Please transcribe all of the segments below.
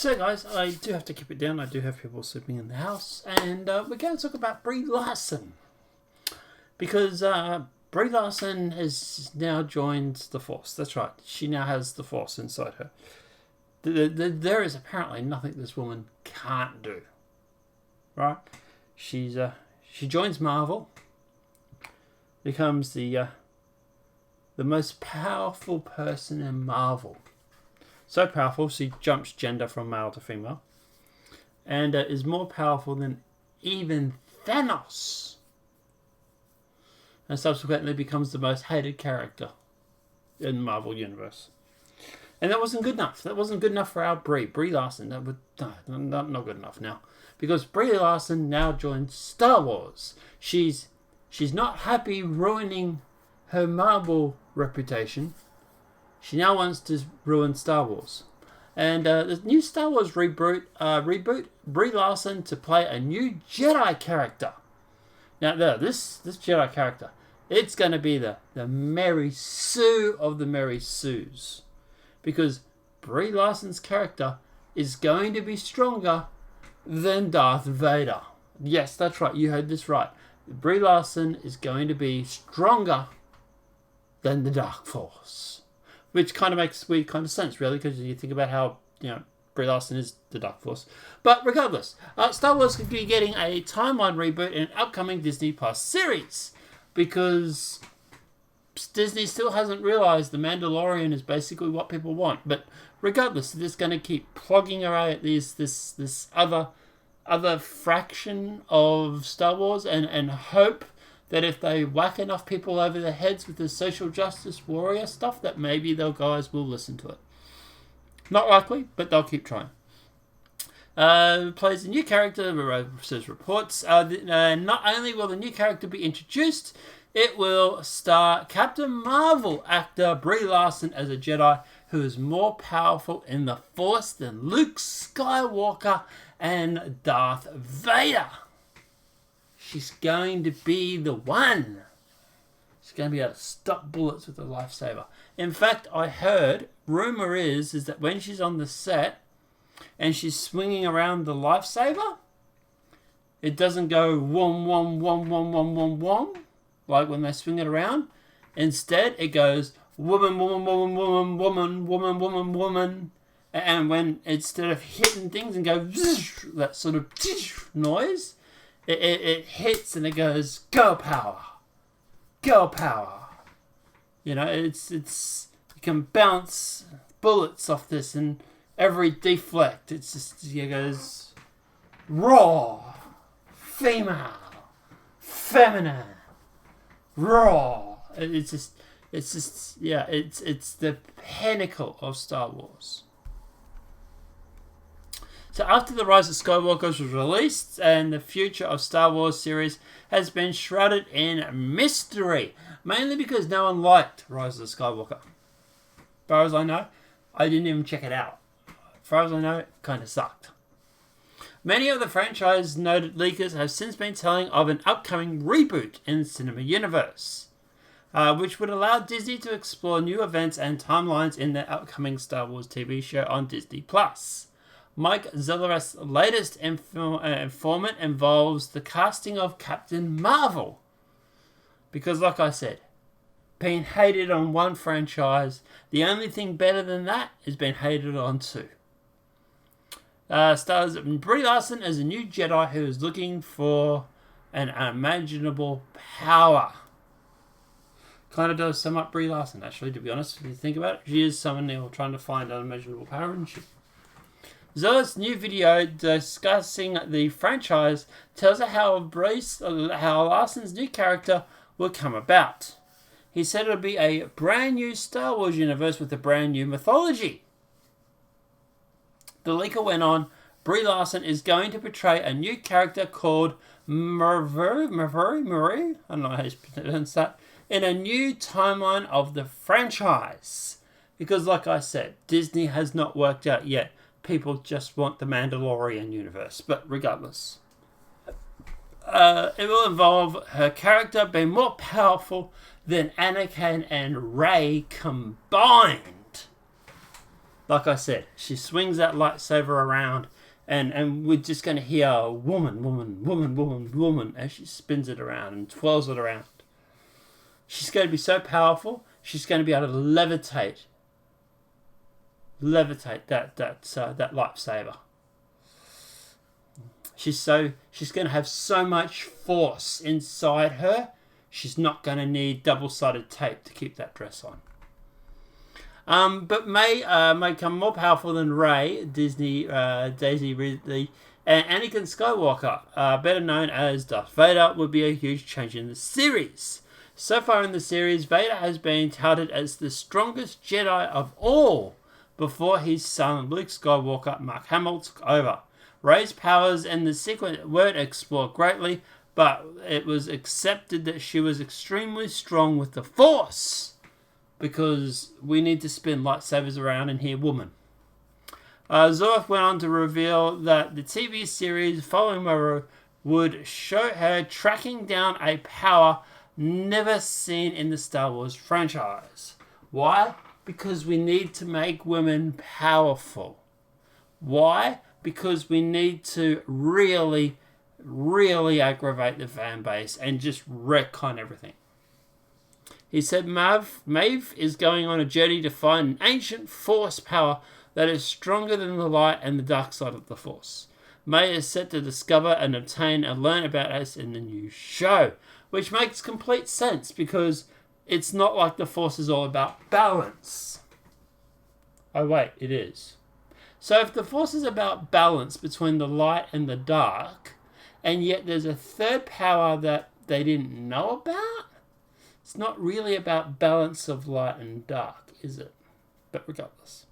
So guys, I do have to keep it down. I do have people sleeping in the house, and we're going to talk about Brie Larson, because Brie Larson has now joined the Force. That's right, she now has the Force inside her. There is apparently nothing this woman can't do. Right? She joins Marvel, becomes the most powerful person in Marvel. So powerful, she jumps gender from male to female, and is more powerful than even Thanos, and subsequently becomes the most hated character in the Marvel Universe. And that wasn't good enough. That wasn't good enough for our Brie Larson. That would not good enough now, because Brie Larson now joins Star Wars. She's not happy ruining her Marvel reputation. She now wants to ruin Star Wars. And the new Star Wars reboot, Brie Larson to play a new Jedi character. Now, this Jedi character, it's going to be the Mary Sue of the Mary Sues. Because Brie Larson's character is going to be stronger than Darth Vader. Yes, that's right, you heard this right. Brie Larson is going to be stronger than the Dark Force. Which kind of makes weird kind of sense, really, because you think about how, Brie Larson is the Dark Force. But regardless, Star Wars could be getting a timeline reboot in an upcoming Disney Plus series, because Disney still hasn't realised The Mandalorian is basically what people want. But regardless, they're just going to keep plugging away at this other fraction of Star Wars and hope that if they whack enough people over their heads with the social justice warrior stuff, that maybe those guys will listen to it. Not likely, but they'll keep trying. Plays a new character, says reports. Not only will the new character be introduced, it will star Captain Marvel actor Brie Larson as a Jedi who is more powerful in the Force than Luke Skywalker and Darth Vader. She's going to be the one. She's going to be able to stop bullets with a lightsaber. In fact, I heard, rumor is that when she's on the set and she's swinging around the lightsaber, it doesn't go wom wom wom wom wom wom wom like when they swing it around. Instead, it goes woman woman woman woman woman woman woman woman. And when instead of hitting things and go that sort of noise, it hits and it goes, girl power. Girl power. It's you can bounce bullets off this, and every deflect, it goes raw, female, feminine, raw. It's the pinnacle of Star Wars. So after The Rise of Skywalker was released, and the future of Star Wars series has been shrouded in mystery, mainly because no one liked Rise of Skywalker. As far as I know, I didn't even check it out. As far as I know, it kind of sucked. Many of the franchise noted leakers have since been telling of an upcoming reboot in the cinema universe, which would allow Disney to explore new events and timelines in their upcoming Star Wars TV show on Disney+. Mike Zeller's latest informant involves the casting of Captain Marvel. Because, like I said, being hated on one franchise, the only thing better than that is being hated on two. Stars Brie Larson as a new Jedi who is looking for an unimaginable power. Kind of does sum up Brie Larson, actually, to be honest. If you think about it, she is someone who trying to find unimaginable power, and she. Zeller's new video discussing the franchise tells us how Larson's new character will come about. He said it would be a brand new Star Wars universe with a brand new mythology. The leaker went on, Brie Larson is going to portray a new character called Marie, I don't know how you pronounce that, in a new timeline of the franchise. Because, like I said, Disney has not worked out yet. People just want the Mandalorian universe. But regardless, it will involve her character being more powerful than Anakin and Rey combined. Like I said, she swings that lightsaber around, and we're just going to hear woman, woman, woman, woman, woman as she spins it around and twirls it around. She's going to be so powerful, she's going to be able to levitate that lightsaber. She's going to have so much force inside her, she's not going to need double-sided tape to keep that dress on. But may become more powerful than Rey, Daisy Ridley, and Anakin Skywalker, better known as Darth Vader, would be a huge change in the series. So far in the series, Vader has been touted as the strongest Jedi of all before his son Luke Skywalker, Mark Hamill, took over. Rey's powers in the sequence weren't explored greatly, but it was accepted that she was extremely strong with the Force, because we need to spin lightsabers around and hear woman. Zorth went on to reveal that the TV series following Mara would show her tracking down a power never seen in the Star Wars franchise. Why? Because we need to make women powerful. Why? Because we need to really, really aggravate the fan base and just wreck on everything. He said Maeve is going on a journey to find an ancient Force power that is stronger than the light and the dark side of the Force. May is set to discover and obtain and learn about us in the new show, which makes complete sense because it's not like the Force is all about balance. Oh wait, it is. So if the Force is about balance between the light and the dark, and yet there's a third power that they didn't know about, it's not really about balance of light and dark, is it? But regardless.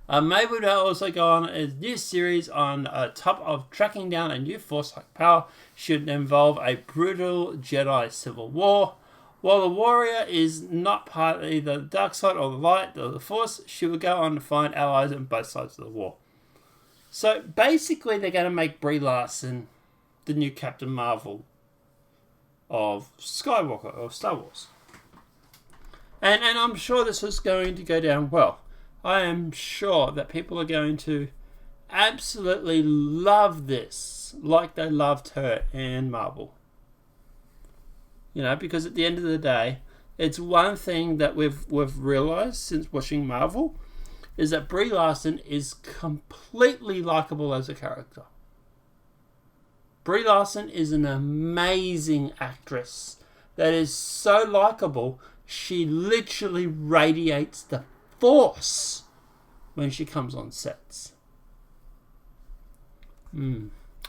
May would also go on a new series on top of tracking down a new Force-like power should involve a brutal Jedi civil war. While the warrior is not part of either the dark side or the light or the Force, she will go on to find allies on both sides of the war. So basically they're going to make Brie Larson the new Captain Marvel of Skywalker, or Star Wars. And I'm sure this is going to go down well. I am sure that people are going to absolutely love this like they loved her in Marvel. You know, because at the end of the day, it's one thing that we've realised since watching Marvel is that Brie Larson is completely likeable as a character. Brie Larson is an amazing actress that is so likeable, she literally radiates the Force when she comes on sets.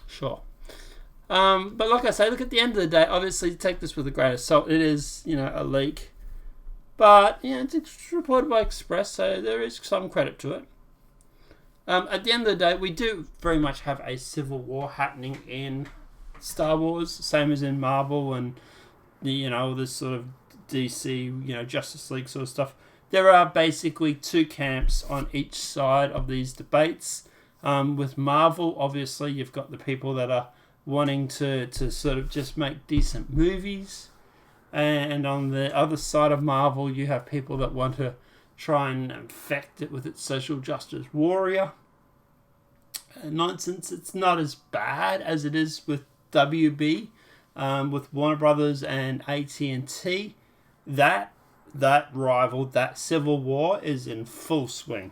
Sure. But like I say, look, at the end of the day, obviously take this with a grain of salt. It is, a leak. But, it's reported by Express, so there is some credit to it. At the end of the day, we do very much have a civil war happening in Star Wars, same as in Marvel and this sort of DC, Justice League sort of stuff. There are basically two camps on each side of these debates. With Marvel, obviously, you've got the people that are wanting to sort of just make decent movies. And on the other side of Marvel, you have people that want to try and infect it with its social justice warrior nonsense. It's not as bad as it is with WB, with Warner Brothers and AT&T. That rival, that civil war is in full swing.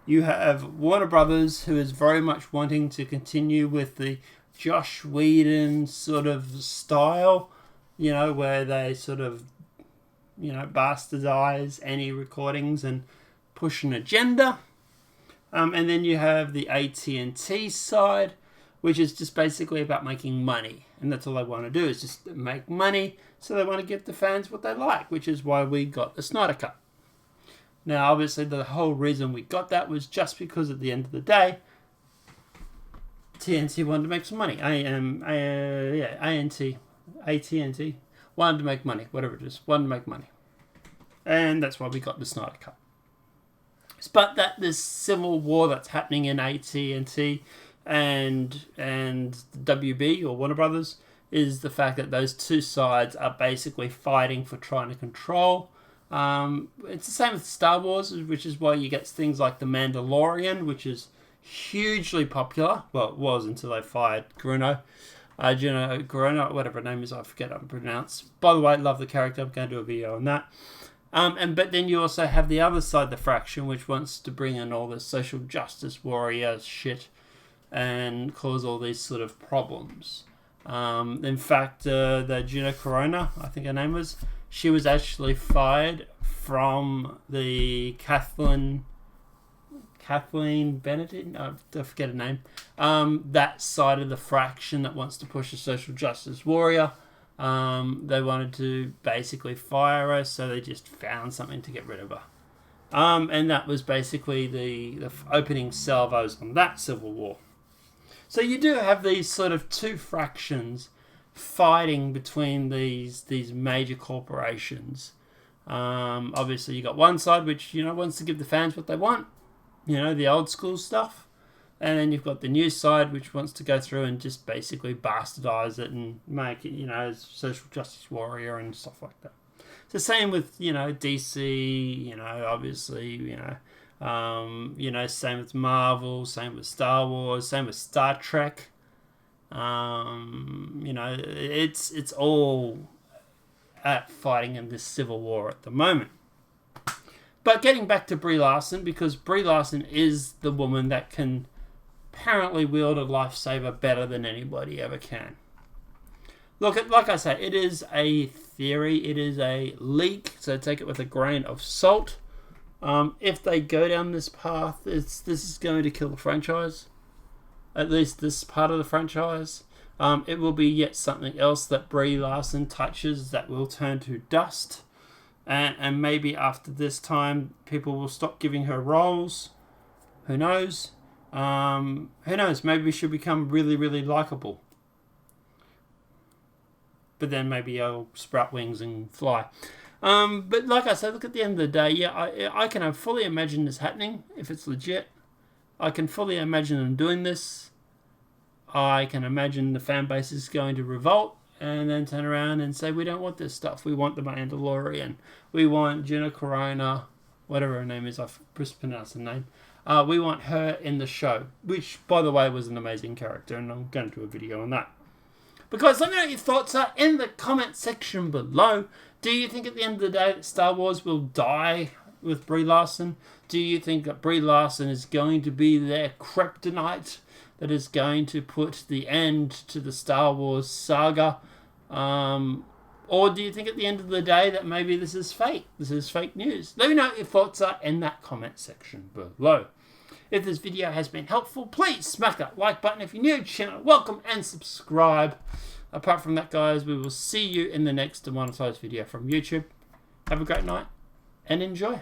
You have Warner Brothers, who is very much wanting to continue with the Joss Whedon sort of style, where they sort of, bastardize any recordings and push an agenda. And then you have the AT&T side, which is just basically about making money. And that's all they want to do, is just make money. So they want to give the fans what they like, which is why we got the Snyder Cut. Now, obviously, the whole reason we got that was just because at the end of the day, TNT wanted to make some money. AT&T wanted to make money, whatever it is, wanted to make money. And that's why we got the Snyder Cut. But that this civil war that's happening in AT&T and WB, or Warner Brothers, is the fact that those two sides are basically fighting for trying to control It's the same with Star Wars, which is why you get things like The Mandalorian, which is hugely popular. Well, it was until they fired Gino, whatever her name is, I forget how to pronounce. By the way, I love the character. I'm going to do a video on that. But then you also have the other side, the faction, which wants to bring in all this social justice warrior shit and cause all these sort of problems. In fact, the Gina Carano, I think her name was, she was actually fired from the Kathleen Benedict, I forget her name, that side of the faction that wants to push a social justice warrior. They wanted to basically fire her, so they just found something to get rid of her. And that was basically the opening salvos on that civil war. So you do have these sort of two fractions fighting between these major corporations. Obviously, you got one side which wants to give the fans what they want, the old school stuff, and then you've got the new side which wants to go through and just basically bastardize it and make it, as social justice warrior and stuff like that. It's the same with DC, obviously, same with Marvel, same with Star Wars, same with Star Trek. It's all at fighting in this civil war at the moment. But getting back to Brie Larson, because Brie Larson is the woman that can apparently wield a lifesaver better than anybody ever can. Look, like I say, it is a theory, it is a leak, so take it with a grain of salt. If they go down this path, this is going to kill the franchise. At least this part of the franchise. It will be yet something else that Brie Larson touches that will turn to dust. And maybe after this time, people will stop giving her roles. Who knows? Who knows? Maybe she'll become really, really likable. But then maybe I'll sprout wings and fly. But like I said, look, at the end of the day, yeah, I can fully imagine this happening if it's legit. I can fully imagine them doing this. I can imagine the fan base is going to revolt and then turn around and say, we don't want this stuff. We want the Mandalorian. We want Gina Carano, whatever her name is. I've mispronounced her name. We want her in the show, which, by the way, was an amazing character, and I'm going to do a video on that. Because let me know what your thoughts are in the comment section below. Do you think at the end of the day that Star Wars will die with Brie Larson? Do you think that Brie Larson is going to be their kryptonite that is going to put the end to the Star Wars saga? Or do you think at the end of the day that maybe this is fake? This is fake news. Let me know what your thoughts are in that comment section below. If this video has been helpful, please smack that like button. If you're new to the channel, welcome and subscribe. Apart from that, guys, we will see you in the next demonetized video from YouTube. Have a great night and enjoy.